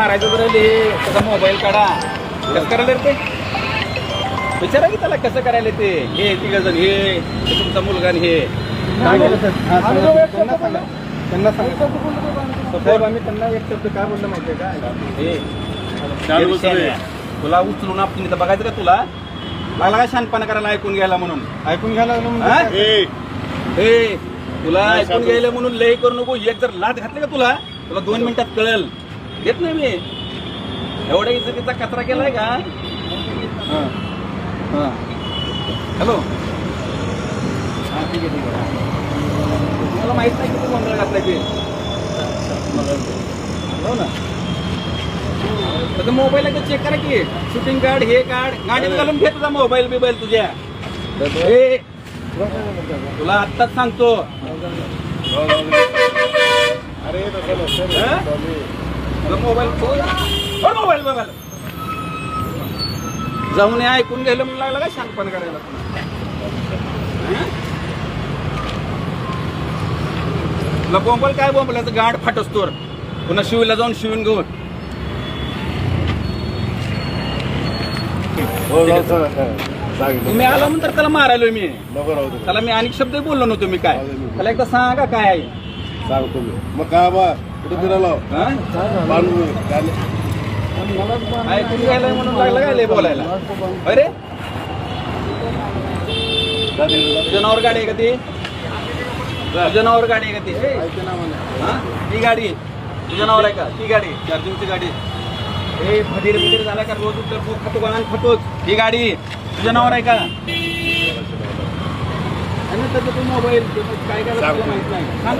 मारायचं जर हे त्याचा मोबाईल काढा. कसं करायला रे ते? विचारा की त्याला कसं करायला ते. हे तिघ जण हे तुमचा मुलगा आणि हे काय केलं सर? त्यांना सांगा साहेब, आम्ही त्यांना एक शब्द काय बोललं माहितीये का? हे विषय नाही. तुला उचलून आपण इथं बघायचं का? तुला लागला का शानपणा करायला ऐकून घ्यायला म्हणून? ऐकून घ्यायला हा? हे तुला ऐकून घ्यायला म्हणून लय करू नको. एक जर लात घातली का तुला 2 मिनिटात कळेल. येत नाही मी एवढ्या इज्जतीचा कचरा केलाय का? हॅलो, हा ठीक आहे ठीक आहे. तुम्हाला माहित नाही किती गोंधळ घातलाय ते. हो ना, मोबाईल एकदा चेक करा की. शूटिंग काढ, हे काढ, गाडीत घालून घे तुझा मोबाईल बिबाईल तुझ्या. तुला आत्ताच सांगतो. अरे मोबाईल मोबाईल बघायला जाऊन ऐकून घ्यायला म्हणून लागला का शांतपण करायला? तुला बोंबल काय बोंबलाचं गाड फाटस तोर. पुन्हा शिवीला जाऊन शिवून घेऊन तुम्ही आला म्हणून तर त्याला मारायलोय मी. त्याला मी अनेक शब्द बोललो नव्हतो मी. काय त्याला एकदा सांगा काय आहे सांगतो मी. मग काय बा कुठे फिरायला ऐकून घ्यायला म्हणून लागला काय लय बोलायला? अरे तुझ्या नावावर गाडी आहे का ती? तुझ्या नावावर गाडी आहे का ती? ती गाडी तुझ्या नावावर आहे का? ती गाडी चार्जिंगची गाडी. हे फदीर बिदीर झाला का? रोज उठलं खातो का? खातोच. ही गाडी तुझ्या नावावर आहे का? आणि त्याचं तू मोबाईल काय काय माहित नाही.